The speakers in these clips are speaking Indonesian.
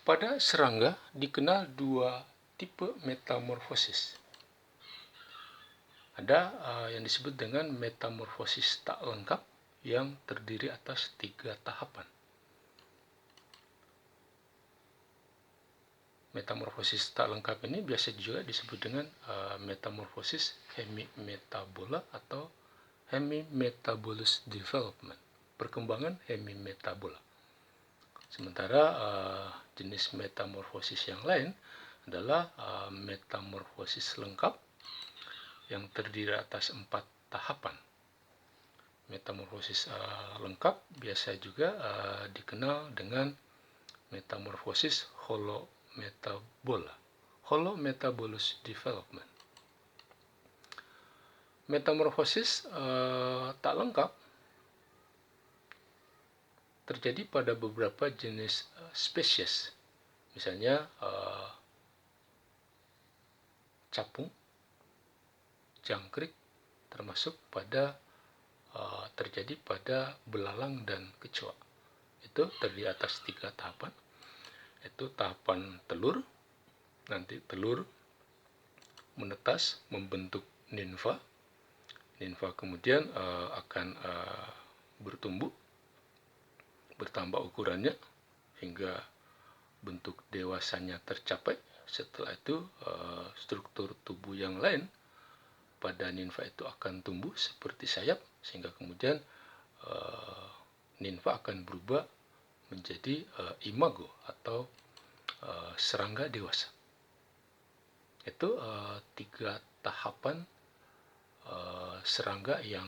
Pada serangga dikenal dua tipe metamorfosis. Ada yang disebut dengan metamorfosis tak lengkap yang terdiri atas 3 tahapan. Metamorfosis tak lengkap ini biasa juga disebut dengan metamorfosis hemimetabola atau hemimetabolous development, perkembangan hemimetabola. Sementara jenis metamorfosis yang lain adalah metamorfosis lengkap yang terdiri atas 4 tahapan. Metamorfosis lengkap biasa juga dikenal dengan metamorfosis holometabolous development. Metamorfosis tak lengkap terjadi pada beberapa jenis spesies, misalnya capung, jangkrik, termasuk terjadi pada belalang dan kecoa. Itu terdiri atas 3 tahapan. Itu tahapan telur, nanti telur menetas membentuk nimfa. Nimfa kemudian akan bertumbuh, bertambah ukurannya hingga bentuk dewasanya tercapai. Setelah itu struktur tubuh yang lain pada nimfa itu akan tumbuh seperti sayap, sehingga kemudian nimfa akan berubah menjadi imago atau serangga dewasa. Itu 3 tahapan serangga yang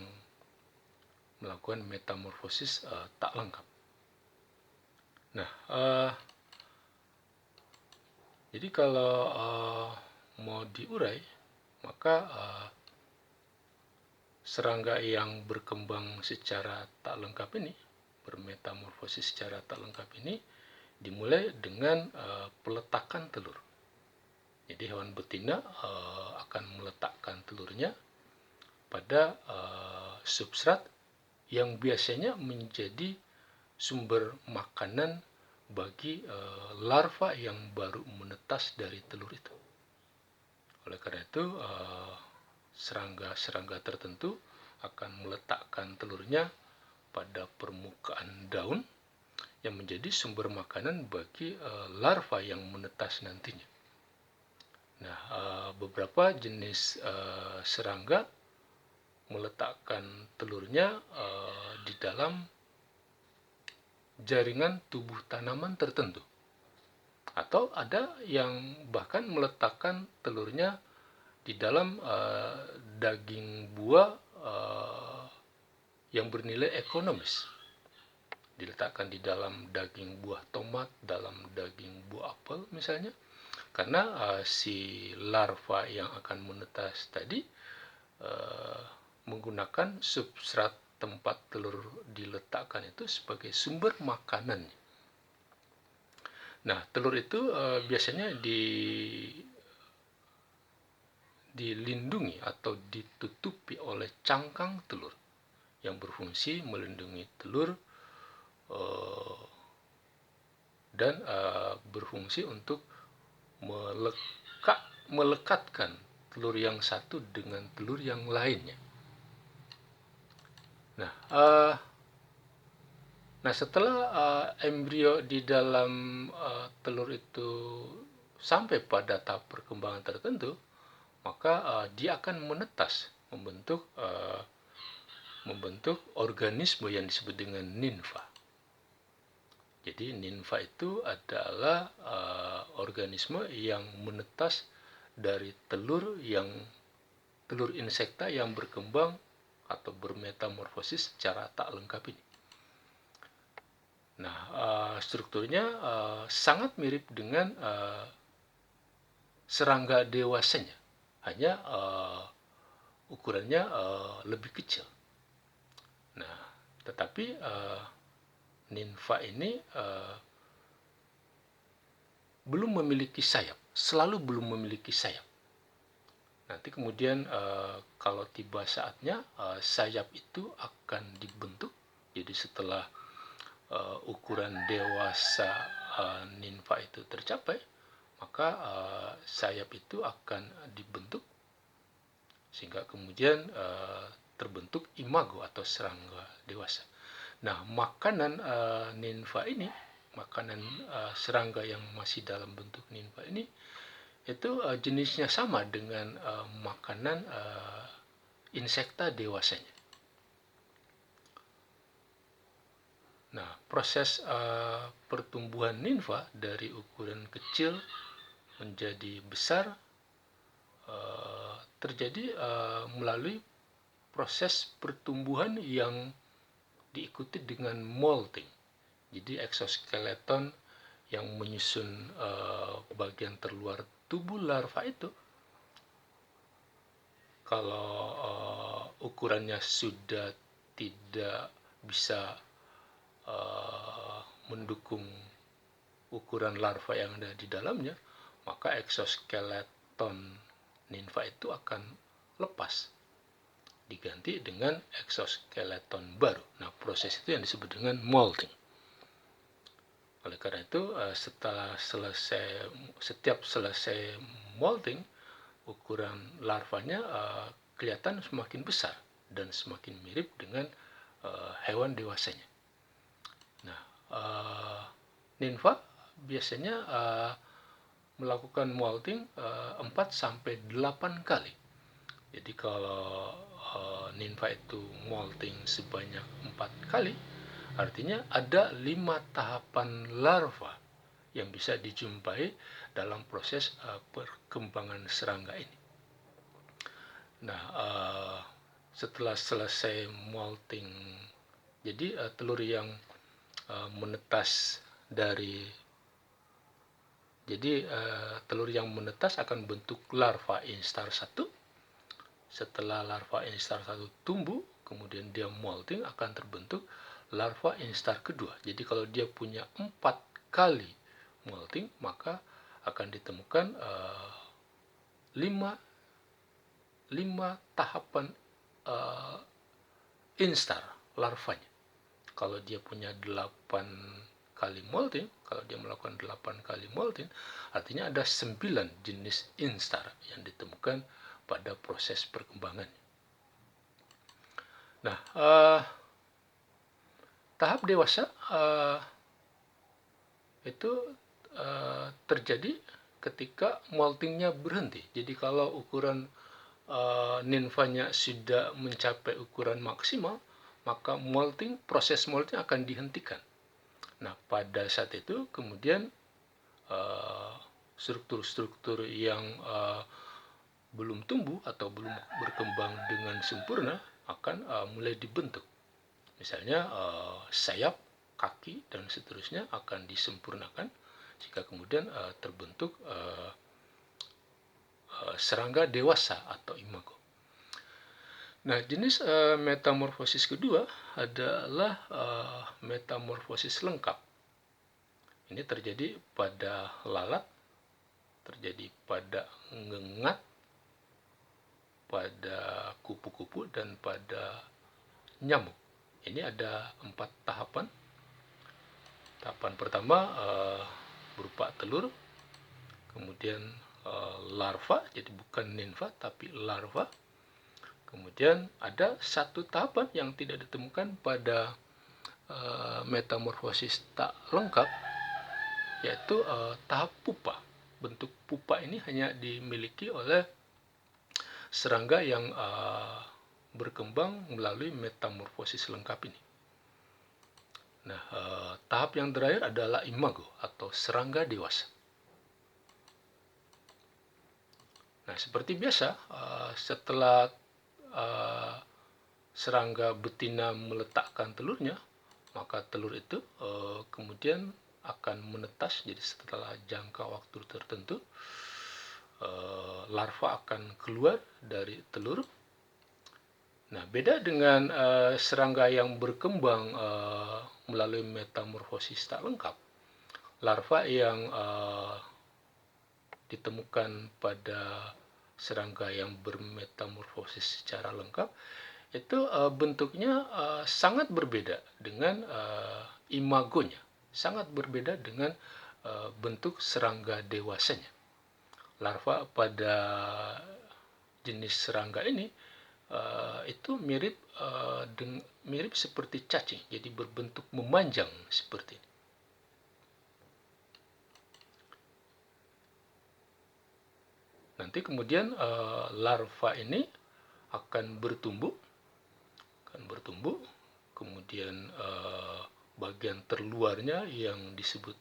melakukan metamorfosis tak lengkap. Nah, jadi kalau mau diurai, maka serangga yang berkembang secara tak lengkap ini, bermetamorfosis secara tak lengkap ini, dimulai dengan peletakan telur. Jadi hewan betina akan meletakkan telurnya pada substrat yang biasanya menjadi sumber makanan bagi larva yang baru menetas dari telur itu. Oleh karena itu, serangga-serangga tertentu akan meletakkan telurnya pada permukaan daun yang menjadi sumber makanan bagi larva yang menetas nantinya. Nah, beberapa jenis serangga meletakkan telurnya di dalam jaringan tubuh tanaman tertentu, atau ada yang bahkan meletakkan telurnya di dalam daging buah yang bernilai ekonomis. Diletakkan di dalam daging buah tomat, dalam daging buah apel misalnya, karena si larva yang akan menetas tadi menggunakan substrat tempat telur diletakkan itu sebagai sumber makanan. Nah, telur itu biasanya dilindungi atau ditutupi oleh cangkang telur yang berfungsi melindungi telur dan berfungsi untuk melekatkan telur yang satu dengan telur yang lainnya. Nah, setelah embrio di dalam telur itu sampai pada tahap perkembangan tertentu, maka dia akan menetas, membentuk organisme yang disebut dengan nimfa. Jadi nimfa itu adalah organisme yang menetas dari telur insekta yang berkembang atau bermetamorfosis secara tak lengkap ini. Nah, strukturnya sangat mirip dengan serangga dewasanya, hanya ukurannya lebih kecil. Nah, tetapi nimfa ini belum memiliki sayap, selalu belum memiliki sayap. Nanti kemudian kalau tiba saatnya sayap itu akan dibentuk. Jadi setelah ukuran dewasa nimfa itu tercapai, maka sayap itu akan dibentuk sehingga kemudian terbentuk imago atau serangga dewasa. Nah, makanan nimfa ini, makanan serangga yang masih dalam bentuk nimfa ini, itu jenisnya sama dengan makanan insekta dewasanya. Nah, proses pertumbuhan nimfa dari ukuran kecil menjadi besar terjadi melalui proses pertumbuhan yang diikuti dengan molting. Jadi eksoskeleton yang menyusun bagian terluar tubuh larva itu, kalau ukurannya sudah tidak bisa mendukung ukuran larva yang ada di dalamnya, maka eksoskeleton nimfa itu akan lepas, diganti dengan eksoskeleton baru. Nah, proses itu yang disebut dengan molting. Oleh karena itu, setiap selesai molting, ukuran larvanya kelihatan semakin besar dan semakin mirip dengan hewan dewasanya. Nah, nimfa biasanya melakukan molting 4-8 kali. Jadi kalau nimfa itu molting sebanyak 4 kali, artinya ada 5 tahapan larva yang bisa dijumpai dalam proses perkembangan serangga ini. Nah, setelah selesai molting, jadi telur yang menetas telur yang menetas akan bentuk larva instar 1. Setelah larva instar 1 tumbuh, kemudian dia molting, akan terbentuk larva instar kedua. Jadi kalau dia punya 4 kali molting, maka akan ditemukan 5 tahapan instar larvanya. Kalau dia punya 8 kali molting, kalau dia melakukan 8 kali molting, artinya ada 9 jenis instar yang ditemukan pada proses perkembangannya. Nah, tahap dewasa itu terjadi ketika moltingnya berhenti. Jadi kalau ukuran nimfanya sudah mencapai ukuran maksimal, maka proses molting akan dihentikan. Nah, pada saat itu kemudian struktur-struktur yang belum tumbuh atau belum berkembang dengan sempurna akan mulai dibentuk. Misalnya sayap, kaki, dan seterusnya akan disempurnakan jika kemudian terbentuk serangga dewasa atau imago. Nah, jenis metamorfosis kedua adalah metamorfosis lengkap. Ini terjadi pada lalat, terjadi pada ngengat, pada kupu-kupu, dan pada nyamuk. Ini ada 4 tahapan. Tahapan pertama berupa telur, kemudian larva, jadi bukan nimfa tapi larva. Kemudian ada 1 tahapan yang tidak ditemukan pada metamorfosis tak lengkap, yaitu tahap pupa. Bentuk pupa ini hanya dimiliki oleh serangga yang berkembang melalui metamorfosis lengkap ini. Nah, tahap yang terakhir adalah imago atau serangga dewasa. Nah, seperti biasa, setelah serangga betina meletakkan telurnya, maka telur itu kemudian akan menetas. Jadi setelah jangka waktu tertentu, larva akan keluar dari telur. Nah, beda dengan serangga yang berkembang melalui metamorfosis tak lengkap, larva yang ditemukan pada serangga yang bermetamorfosis secara lengkap itu bentuknya sangat berbeda dengan imagonya, sangat berbeda dengan bentuk serangga dewasanya. Larva pada jenis serangga ini itu mirip seperti cacing, jadi berbentuk memanjang seperti ini. Nanti kemudian larva ini akan bertumbuh, kemudian bagian terluarnya yang disebut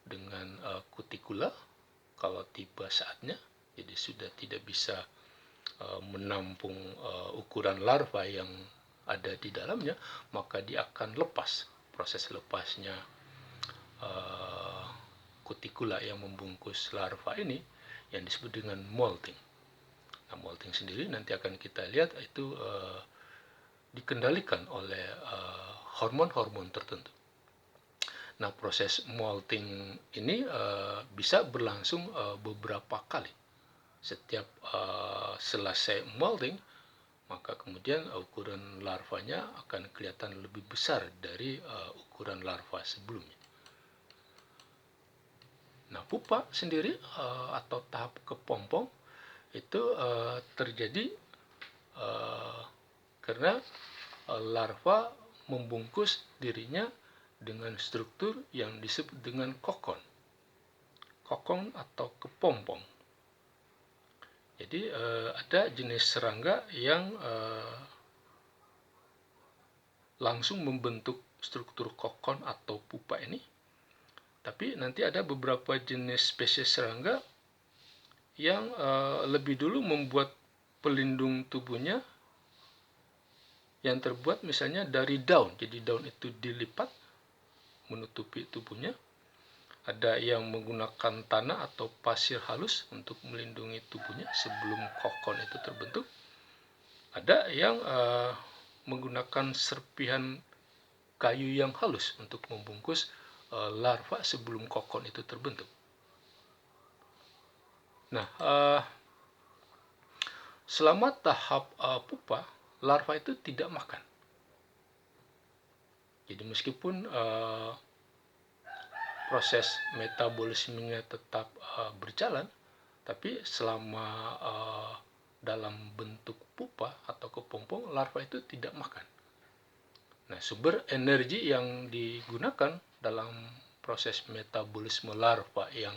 dengan kutikula, kalau tiba saatnya, jadi sudah tidak bisa menampung ukuran larva yang ada di dalamnya, maka dia akan lepas. Proses lepasnya kutikula yang membungkus larva ini yang disebut dengan molting. Nah, molting sendiri nanti akan kita lihat itu dikendalikan oleh hormon-hormon tertentu. Nah, proses molting ini bisa berlangsung beberapa kali. Setiap selesai molting, maka kemudian ukuran larvanya akan kelihatan lebih besar dari ukuran larva sebelumnya. Nah, pupa sendiri atau tahap kepompong itu terjadi karena larva membungkus dirinya dengan struktur yang disebut dengan kokon atau kepompong. Jadi ada jenis serangga yang langsung membentuk struktur kokon atau pupa ini, tapi nanti ada beberapa jenis spesies serangga yang lebih dulu membuat pelindung tubuhnya yang terbuat misalnya dari daun. Jadi daun itu dilipat menutupi tubuhnya. Ada yang menggunakan tanah atau pasir halus untuk melindungi tubuhnya sebelum kokon itu terbentuk. Ada yang menggunakan serpihan kayu yang halus untuk membungkus larva sebelum kokon itu terbentuk. Nah, selama tahap pupa, larva itu tidak makan. Jadi meskipun proses metabolismenya tetap berjalan, tapi selama dalam bentuk pupa atau kepompong, larva itu tidak makan. Nah, sumber energi yang digunakan dalam proses metabolisme larva yang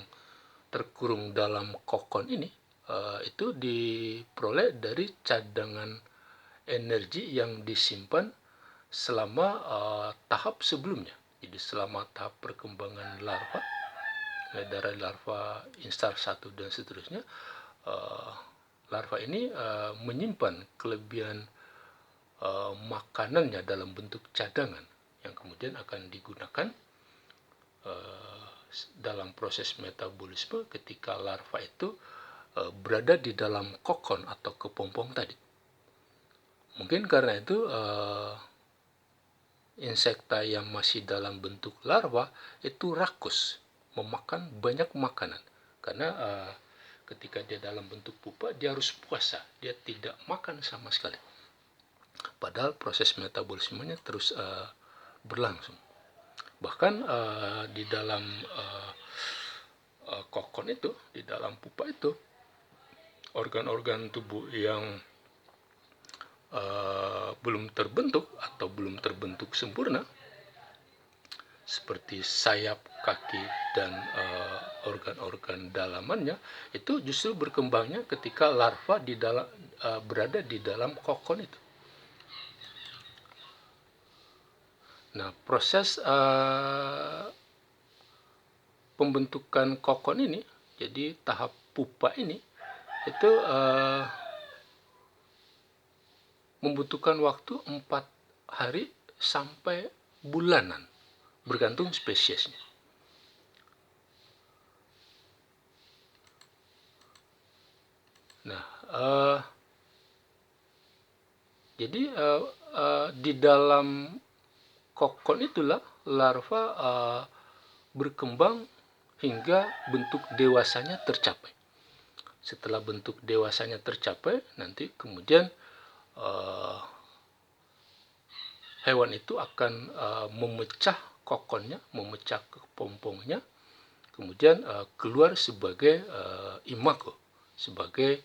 terkurung dalam kokon ini itu diperoleh dari cadangan energi yang disimpan selama tahap sebelumnya. Jadi selama tahap perkembangan larva, dari larva instar 1 dan seterusnya, larva ini menyimpan kelebihan makanannya dalam bentuk cadangan yang kemudian akan digunakan dalam proses metabolisme ketika larva itu berada di dalam kokon atau kepompong tadi. Mungkin karena itu insekta yang masih dalam bentuk larva itu rakus, memakan banyak makanan. Karena ketika dia dalam bentuk pupa, dia harus puasa, dia tidak makan sama sekali. Padahal proses metabolismenya terus berlangsung. Bahkan di dalam kokon itu, di dalam pupa itu, organ-organ tubuh yang belum terbentuk atau belum terbentuk sempurna, seperti sayap, kaki, dan organ-organ dalamannya, itu justru berkembangnya ketika larva berada di dalam kokon itu. Nah, proses pembentukan kokon ini, jadi tahap pupa ini, itu membutuhkan waktu 4 hari sampai bulanan, bergantung spesiesnya. Nah, jadi di dalam kokon itulah larva berkembang hingga bentuk dewasanya tercapai. Setelah bentuk dewasanya tercapai, nanti kemudian hewan itu akan memecah kokonnya, memecah kepompongnya, kemudian keluar sebagai imago, sebagai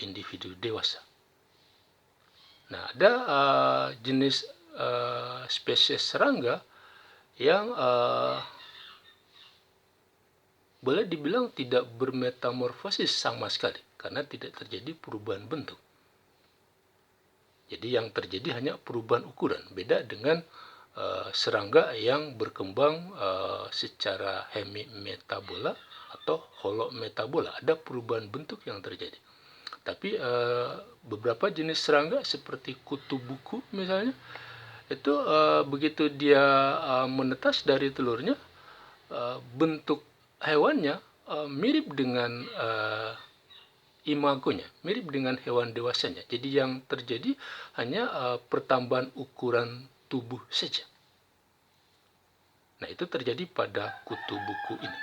individu dewasa. Nah, ada jenis spesies serangga yang boleh dibilang tidak bermetamorfosis sama sekali karena tidak terjadi perubahan bentuk. Jadi yang terjadi hanya perubahan ukuran, beda dengan serangga yang berkembang secara hemimetabola atau holometabola. Ada perubahan bentuk yang terjadi. Tapi beberapa jenis serangga seperti kutu buku misalnya, itu begitu dia menetas dari telurnya, bentuk hewannya mirip dengan imagonya, mirip dengan hewan dewasanya. Jadi yang terjadi hanya pertambahan ukuran tubuh saja. Nah, itu terjadi pada kutu buku ini.